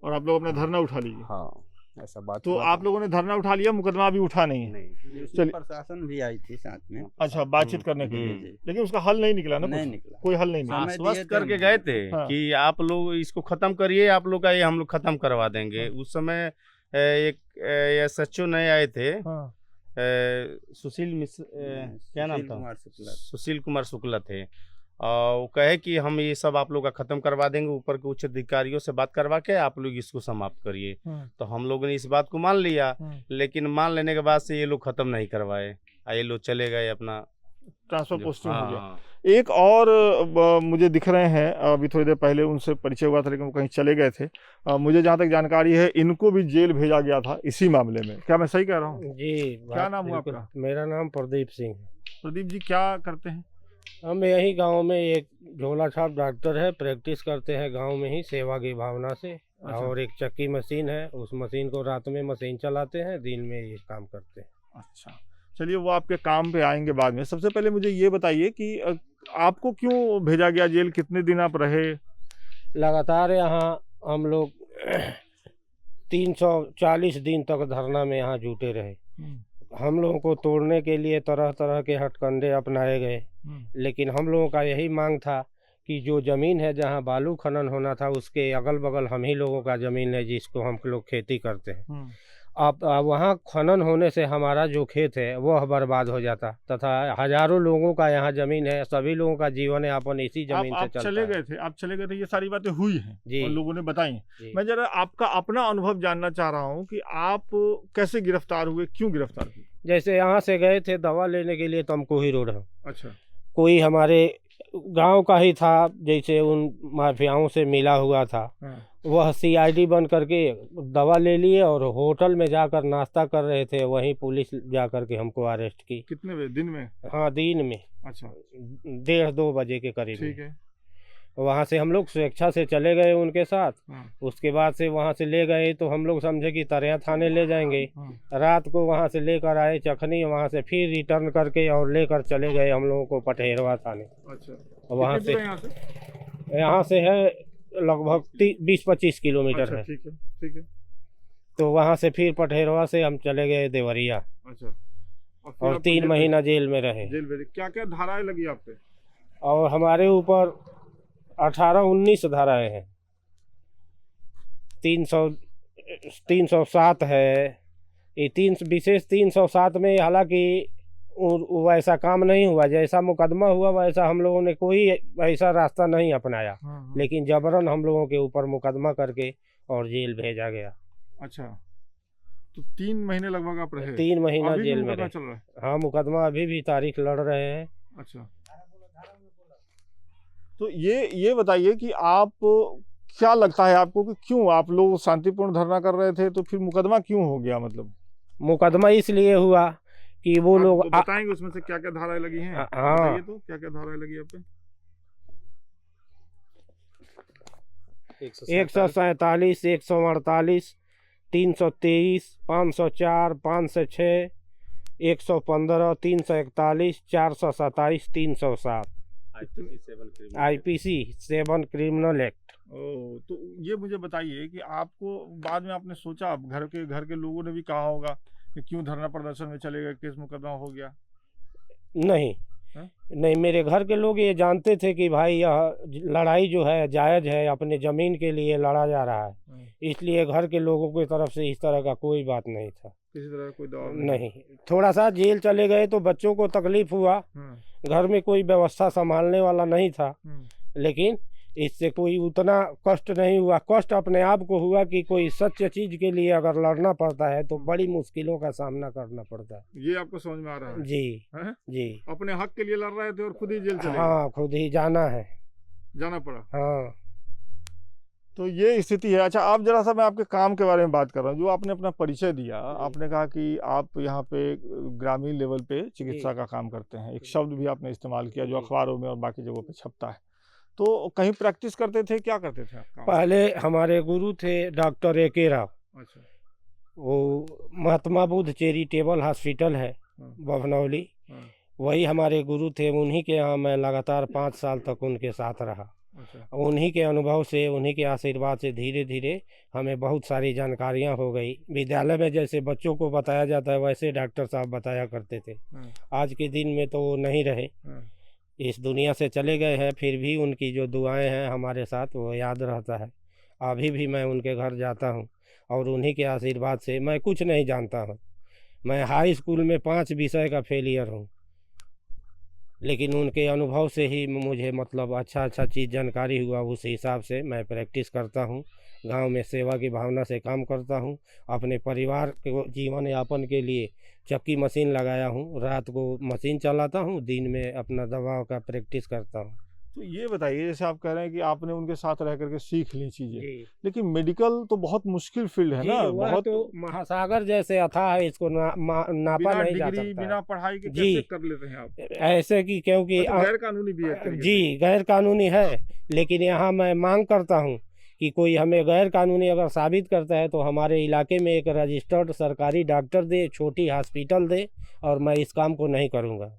और आप लोग अपना धरना उठा लीजिए। हाँ, ऐसा बात तो हुआ आप था। लोगों ने धरना उठा लिया, मुकदमा अभी उठा नहीं है? नहीं, चलिए। प्रशासन भी आई थी साथ में। अच्छा, बातचीत करने के लिए, जी। लेकिन उसका हल नहीं निकला ना? नहीं कुछ? निकला। कोई हल नहीं निकला। समय आश्वस्त दिए थे करके उन्होंने। गए थे हाँ। कि आप लोग इसको खत्म करिए, आप लोग का ये हम लोग खत्म करवा देंगे। उस समय एक SHO नए आए थे, हाँ। सुशील मिश्र, क्या नाम सुशील था? कुमार शुक्ला। सुशील कुमार शुक्ला थे। वो कहे कि हम ये सब आप लोग का खत्म करवा देंगे, ऊपर के उच्च अधिकारियों से बात करवा के आप लोग इसको समाप्त करिए। तो हम लोगों ने इस बात को मान लिया, लेकिन मान लेने के बाद से ये लोग खत्म नहीं करवाए, ये लोग चले गए अपना ट्रांसफर पोस्टिंग हो गया। हाँ। एक और मुझे दिख रहे हैं, अभी थोड़ी देर पहले उनसे परिचय हुआ था, लेकिन वो कहीं चले गए थे। मुझे जहाँ तक जानकारी है, इनको भी जेल भेजा गया था इसी मामले में। क्या मैं सही कह रहा हूँ? जी, क्या नाम हुआ आपका? मेरा नाम प्रदीप सिंह है। प्रदीप जी, क्या करते हैं? हम यही गांव में एक झोला छाप डॉक्टर है, प्रैक्टिस करते हैं गांव में ही सेवा की भावना से। अच्छा। और एक चक्की मशीन है, उस मशीन को रात में मशीन चलाते हैं, दिन में ये काम करते हैं। अच्छा, चलिए, वो आपके काम पे आएंगे बाद में। सबसे पहले मुझे ये बताइए कि आपको क्यों भेजा गया जेल? कितने दिन आप रहे? लगातार यहाँ हम लोग 340 दिन तक धरना में यहाँ जुटे रहे। हम लोगों को तोड़ने के लिए तरह तरह के हथकंडे अपनाए गए, लेकिन हम लोगों का यही मांग था कि जो ज़मीन है जहाँ बालू खनन होना था, उसके अगल बगल हम ही लोगों का ज़मीन है जिसको हम लोग खेती करते हैं। अब वहाँ खनन होने से हमारा जो खेत है वह बर्बाद हो जाता, तथा हजारों लोगों का यहाँ ज़मीन है, सभी लोगों का जीवन यापन इसी ज़मीन से आप चलता चले है। गए थे, आप चले गए थे, ये सारी बातें हुई हैं जी। और लोगों ने बताई हैं। जी। मैं जरा आपका अपना अनुभव जानना चाह रहा हूँ कि आप कैसे गिरफ्तार हुए, क्यों गिरफ्तार हुए? जैसे यहाँ से गए थे दवा लेने के लिए तमकुही रोड है, अच्छा। कोई हमारे गांव का ही था, जैसे उन माफियाओं से मिला हुआ था। वह CID बन करके दवा ले लिए और होटल में जाकर नाश्ता कर रहे थे, वहीं पुलिस जा करके हमको अरेस्ट की। कितने बजे? दिन में? हाँ, दिन में अच्छा, 1:30-2 बजे के करीब ठीक में। है। वहाँ से हम लोग स्वेच्छा से चले गए उनके साथ। उसके बाद से वहाँ से ले गए तो हम लोग समझे कि तरया थाने ले जाएंगे। रात को वहाँ से लेकर आए चखनी, वहाँ से फिर रिटर्न करके और लेकर चले गए हम लोगों को पटहेरवा थाने। अच्छा, वहाँ कितनी से दूर है यहाँ से है लगभग 20-25 किलोमीटर अच्छा, है। ठीक है, ठीक है। तो वहाँ से फिर पटहेरवा से हम चले गए देवरिया अच्छा, फिर और आपको 3 जेल महीना जेल में रहे। जेल भेजे। क्या क्या धाराएं लगी आप पे? और हमारे ऊपर 18-19 धाराएं हैं। 307 है, ये विशेष 307 में हालांकि वैसा काम नहीं हुआ, जैसा मुकदमा हुआ वैसा हम लोगों ने कोई ऐसा रास्ता नहीं अपनाया, लेकिन जबरन हम लोगों के ऊपर मुकदमा करके और जेल भेजा गया। अच्छा, तो 3 महीने लगभग आप रहे? 3 महीना अभी भी जेल में मुकदमा रहे। चल रहा है? हाँ, मुकदमा अभी भी तारीख लड़ रहे हैं। अच्छा, तो ये बताइए कि आप, क्या लगता है आपको कि क्यों आप लोग शांतिपूर्ण धरना कर रहे थे, तो फिर मुकदमा क्यों हो गया? मतलब मुकदमा इसलिए हुआ कि वो लोग आप बताएंगे उसमें से क्या क्या धाराएं लगी हैं? हाँ। बताइए तो, क्या क्या धाराएं लगी आप पे? 147, 148, 323, 504, 506, 115, 341, 427, 307 IPC 7 क्रिमिनल एक्ट। ओ, तो ये मुझे बताइए कि आपको बाद में आपने सोचा, अब घर के लोगों ने भी कहा होगा कि क्यों धरना प्रदर्शन में चले गए, केस मुकदमा हो गया? नहीं हाँ? नहीं, मेरे घर के लोग ये जानते थे कि भाई यह लड़ाई जो है जायज़ है, अपने ज़मीन के लिए लड़ा जा रहा है, इसलिए घर के लोगों की तरफ से इस तरह का कोई बात नहीं था। किसी तरह कोई दबाव नहीं, थोड़ा सा जेल चले गए तो बच्चों को तकलीफ हुआ, घर में कोई व्यवस्था संभालने वाला नहीं था, लेकिन इससे कोई उतना कष्ट नहीं हुआ। कष्ट अपने आप को हुआ कि कोई सच्चे चीज के लिए अगर लड़ना पड़ता है तो बड़ी मुश्किलों का सामना करना पड़ता है। ये आपको समझ में आ रहा है? जी है? जी। अपने हक के लिए लड़ रहे थे और खुद ही जेल चले गए। हाँ, खुद ही जाना पड़ा। हाँ, तो ये स्थिति है। अच्छा, आप जरा सा, मैं आपके काम के बारे में बात कर रहा हूँ। जो आपने अपना परिचय दिया, आपने कहा कि आप यहाँ पे ग्रामीण लेवल पे चिकित्सा का काम करते हैं। एक शब्द भी आपने इस्तेमाल किया जो अखबारों में और बाकी जगहों पे छपता है। तो कहीं प्रैक्टिस करते थे, क्या करते थे आप काम? पहले हमारे गुरु थे डॉक्टर A.K. राव। अच्छा। वो महात्मा बुद्ध चैरिटेबल हॉस्पिटल है बभनौली, वही हमारे गुरु थे। उन्हीं के यहाँ मैं लगातार 5 साल तक उनके साथ रहा। अच्छा। उन्हीं के अनुभव से, उन्हीं के आशीर्वाद से धीरे धीरे हमें बहुत सारी जानकारियाँ हो गई। विद्यालय में जैसे बच्चों को बताया जाता है वैसे डॉक्टर साहब बताया करते थे। आज के दिन में तो वो नहीं रहे, इस दुनिया से चले गए हैं, फिर भी उनकी जो दुआएं हैं हमारे साथ वो याद रहता है। अभी भी मैं उनके घर जाता हूँ और उन्हीं के आशीर्वाद से, मैं कुछ नहीं जानता हूँ। मैं हाई स्कूल में 5 विषय का फेलियर हूँ, लेकिन उनके अनुभव से ही मुझे मतलब अच्छा चीज़ जानकारी हुआ। उस हिसाब से मैं प्रैक्टिस करता हूँ, गांव में सेवा की भावना से काम करता हूँ। अपने परिवार के जीवन यापन के लिए चक्की मशीन लगाया हूँ, रात को मशीन चलाता हूँ, दिन में अपना दवाओं का प्रैक्टिस करता हूँ। तो ये बताइए, जैसे आप कह रहे हैं कि आपने उनके साथ रह करके सीख ली चीजें, लेकिन मेडिकल तो बहुत मुश्किल फील्ड है ना, बहुत तो महासागर जैसे अथाह है, इसको नापा नहीं जा सकता। बिना पढ़ाई के कैसे कर लेते हैं आप? ऐसे कि क्योंकि गैर कानूनी भी है। जी, गैर कानूनी है, लेकिन यहाँ मैं मांग करता हूँ कि कोई हमें गैर कानूनी अगर साबित करता है तो हमारे इलाके में एक रजिस्टर्ड सरकारी डॉक्टर दे, छोटी हॉस्पिटल दे, और मैं इस काम को नहीं करूँगा।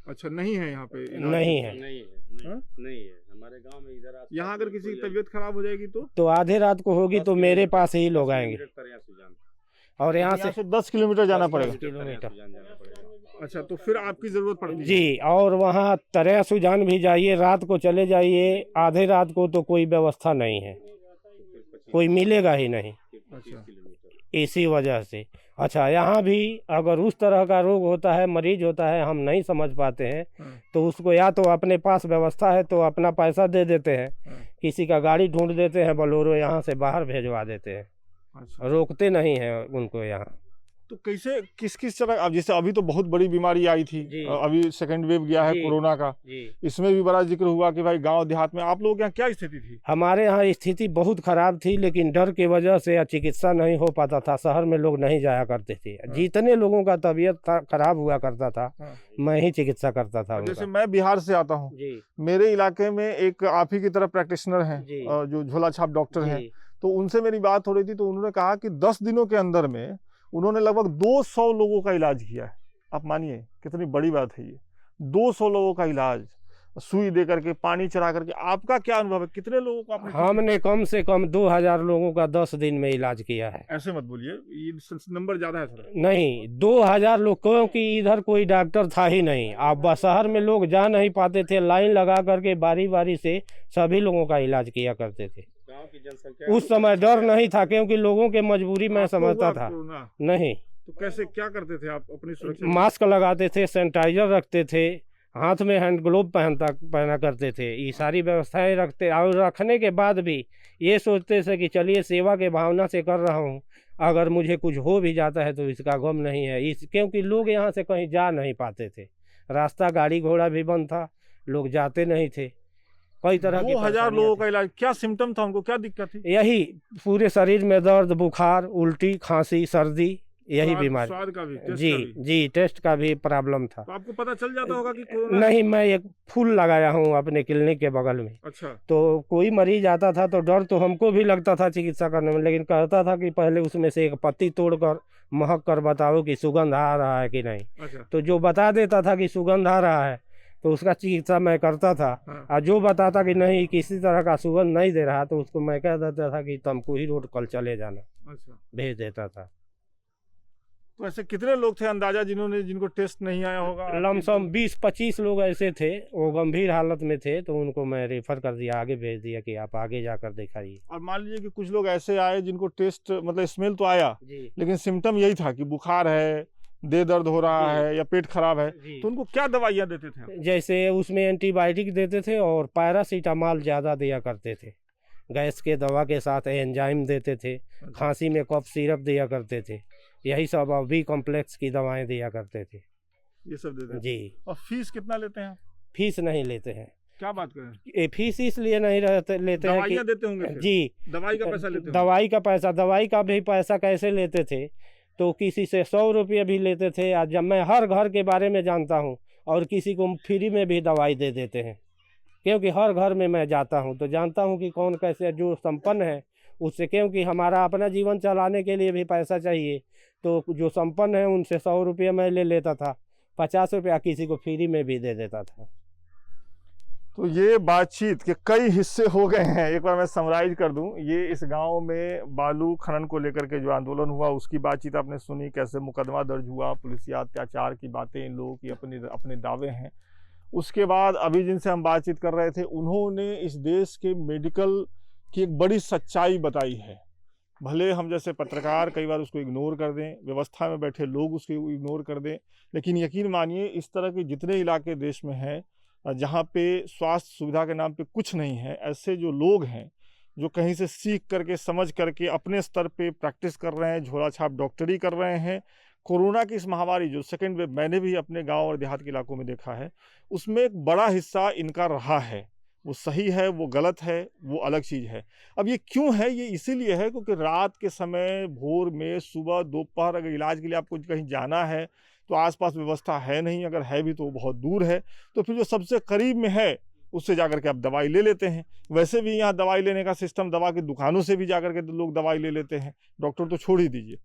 अच्छा, नहीं है यहाँ पे? नहीं है हमारे गांव में इधर। यहाँ अगर किसी की तबीयत खराब हो जाएगी तो आधे रात को होगी तो मेरे पास ही लोग आएंगे, और यहाँ से 10 किलोमीटर जाना पड़ेगा। किलोमीटर। अच्छा, तो फिर आपकी जरूरत पड़ती है? जी, और वहाँ तरह सुजान भी जाइए, रात को चले जाइए, आधे रात को तो कोई व्यवस्था नहीं है, कोई मिलेगा ही नहीं। अच्छा। इसी वजह से। अच्छा, यहाँ भी अगर उस तरह का रोग होता है, मरीज होता है, हम नहीं समझ पाते हैं, तो उसको या तो अपने पास व्यवस्था है तो अपना पैसा दे देते हैं, किसी का गाड़ी ढूंढ देते हैं बोलेरो, यहाँ से बाहर भेजवा देते हैं। अच्छा। रोकते नहीं हैं उनको यहाँ। तो कैसे, किस तरह, अब जैसे अभी तो बहुत बड़ी बीमारी आई थी, अभी सेकंड वेव गया है कोरोना का, इसमें भी बड़ा जिक्र हुआ कि भाई गांव देहात में आप लोग यहाँ क्या स्थिति थी? हमारे यहाँ स्थिति बहुत खराब थी, लेकिन डर की वजह से चिकित्सा नहीं हो पाता था, शहर में लोग नहीं जाया करते थे। जितने लोगों का तबीयत खराब हुआ करता था मैं ही चिकित्सा करता था। जैसे मैं बिहार से आता हूँ, मेरे इलाके में एक आप ही की तरह प्रैक्टिशनर हैं जो झोला छाप डॉक्टर हैं, तो उनसे मेरी बात हो रही थी, तो उन्होंने कहा कि 10 दिनों के अंदर में उन्होंने लगभग 200 लोगों का इलाज किया है। आप मानिए कितनी बड़ी बात है ये, 200 लोगों का इलाज, सुई दे करके, पानी चढ़ा करके। आपका क्या अनुभव है, कितने लोगों को आपने? हमने कम से कम 2000 लोगों का 10 दिन में इलाज किया है। ऐसे मत बोलिए, ये नंबर ज्यादा है सर। नहीं, 2000 लोग, क्योंकि इधर कोई डॉक्टर था ही नहीं। आप शहर में लोग जा नहीं पाते थे, लाइन लगा करके बारी बारी से सभी लोगों का इलाज किया करते थे। उस समय डर नहीं था, क्योंकि लोगों के मजबूरी मैं समझता था। नहीं तो कैसे, क्या करते थे आप अपनी सुरक्षा? मास्क लगाते थे, सैनिटाइजर रखते थे, हाथ में हैंड ग्लोव पहना करते थे, ये सारी व्यवस्थाएं रखते। और रखने के बाद भी ये सोचते थे कि चलिए सेवा के भावना से कर रहा हूँ, अगर मुझे कुछ हो भी जाता है तो इसका गम नहीं है। क्योंकि लोग यहाँ से कहीं जा नहीं पाते थे, रास्ता गाड़ी घोड़ा भी बंद था, लोग जाते नहीं थे। कई तरह के 2000 लोगों का इलाज। क्या सिम्टम था उनको, क्या दिक्कत थी? यही पूरे शरीर में दर्द, बुखार, उल्टी, खांसी, सर्दी, यही बीमारी। स्वाद का भी, टेस्ट जी का भी? जी, टेस्ट का भी प्रॉब्लम था। तो आपको पता चल जाता होगा कि कोरोना? नहीं, मैं एक फूल लगाया हूँ अपने क्लिनिक के बगल में। अच्छा। तो कोई मरीज आता था तो डर तो हमको भी लगता था चिकित्सा करने में, लेकिन कहता था कि पहले उसमें से एक पत्ती तोड़कर महक कर बताओ कि सुगंध आ रहा है कि नहीं। अच्छा। तो जो बता देता था कि सुगंध आ रहा है तो उसका चिकित्सा मैं करता था। हाँ। और जो बताता कि नहीं किसी तरह का सुगंध नहीं दे रहा तो उसको मैं कह देता था कि तमकुही रोड कल चले जाना, अच्छा। भेज देता था। तो ऐसे कितने लोग थे अंदाजा जिनको टेस्ट नहीं आया होगा? लमसम 20-25 लोग ऐसे थे, वो गंभीर हालत में थे, तो उनको मैं रेफर कर दिया, आगे भेज दिया कि आप आगे जाकर दिखाइए। और मान लीजिए कि कुछ लोग ऐसे आए जिनको टेस्ट मतलब स्मेल तो आया जी लेकिन सिम्टम यही था कि बुखार है, दे दर्द हो रहा है या पेट खराब है, जी। तो उनको क्या दवाइयाँ देते थे आप? जैसे उसमें एंटीबायोटिक देते थे और पैरासीटामॉल ज़्यादा दिया करते थे। गैस के दवा के साथ एंजाइम देते थे, खांसी में कफ सिरप दिया करते थे, यही सब और बी कॉम्प्लेक्स की दवाएं दिया करते थे। ये सब देते थे। जी। और फीस कितना लेते हैं? फीस नहीं लेते हैं। क्या बात करें? ये फीस इसलिए नहीं लेते हैं कि दवाइयाँ देते होंगे फिर? जी दवाई का पैसा लेते होंगे? दवाई का भी पैसा कैसे लेते थे, तो किसी से 100 रुपये भी लेते थे। आज जब मैं हर घर के बारे में जानता हूँ और किसी को फ्री में भी दवाई दे देते हैं, क्योंकि हर घर में मैं जाता हूँ तो जानता हूँ कि कौन कैसे जो संपन्न है उससे, क्योंकि हमारा अपना जीवन चलाने के लिए भी पैसा चाहिए, तो जो संपन्न है उनसे 100 रुपये मैं ले लेता था, 50 रुपया किसी को फ्री में भी दे देता था। तो ये बातचीत के कई हिस्से हो गए हैं, एक बार मैं समराइज कर दूं। ये इस गांव में बालू खनन को लेकर के जो आंदोलन हुआ उसकी बातचीत आपने सुनी, कैसे मुकदमा दर्ज हुआ, पुलिसिया अत्याचार की बातें इन लोगों की अपने दावे हैं। उसके बाद अभी जिनसे हम बातचीत कर रहे थे उन्होंने इस देश के मेडिकल की एक बड़ी सच्चाई बताई है। भले हम जैसे पत्रकार कई बार उसको इग्नोर कर दें, व्यवस्था में बैठे लोग उसको इग्नोर कर दें, लेकिन यकीन मानिए इस तरह के जितने इलाके देश में हैं जहाँ पे स्वास्थ्य सुविधा के नाम पे कुछ नहीं है, ऐसे जो लोग हैं जो कहीं से सीख करके समझ करके अपने स्तर पे प्रैक्टिस कर रहे हैं, झोला छाप डॉक्टरी कर रहे हैं। कोरोना की इस महामारी जो सेकेंड वेव मैंने भी अपने गांव और देहात के इलाकों में देखा है, उसमें एक बड़ा हिस्सा इनका रहा है। वो सही है, वो गलत है, वो अलग चीज़ है। अब ये क्यों है? ये इसीलिए है क्योंकि रात के समय, भोर में, सुबह, दोपहर अगर इलाज के लिए आपको कहीं जाना है तो आसपास व्यवस्था है नहीं, अगर है भी तो वो बहुत दूर है, तो फिर जो सबसे करीब में है उससे जाकर के आप दवाई ले लेते हैं। वैसे भी यहाँ दवाई लेने का सिस्टम, दवा की दुकानों से भी जाकर के लोग दवाई ले लेते हैं, डॉक्टर तो छोड़ ही दीजिए।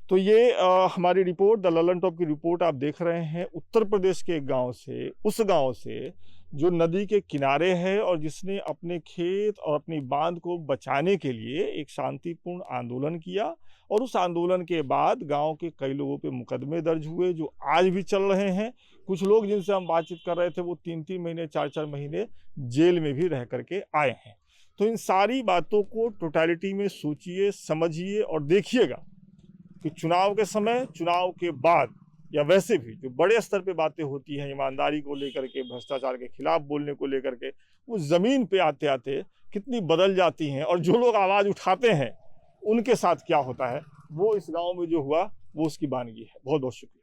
तो ये हमारी रिपोर्ट, द ललन टॉप की रिपोर्ट आप देख रहे हैं उत्तर प्रदेश के एक गाँव से, उस गाँव से जो नदी के किनारे है और जिसने अपने खेत और अपनी बांध को बचाने के लिए एक शांतिपूर्ण आंदोलन किया, और उस आंदोलन के बाद गांव के कई लोगों पे मुकदमे दर्ज हुए जो आज भी चल रहे हैं। कुछ लोग जिनसे हम बातचीत कर रहे थे वो 3-3 महीने, 4-4 महीने जेल में भी रह करके आए हैं। तो इन सारी बातों को टोटलिटी में सोचिए, समझिए और देखिएगा कि चुनाव के समय, चुनाव के बाद या वैसे भी जो बड़े स्तर पे बातें होती हैं ईमानदारी को लेकर के, भ्रष्टाचार के खिलाफ बोलने को लेकर के, वो ज़मीन पे आते आते कितनी बदल जाती हैं, और जो लोग आवाज़ उठाते हैं उनके साथ क्या होता है, वो इस गांव में जो हुआ वो उसकी बानगी है। बहुत बहुत शुक्रिया।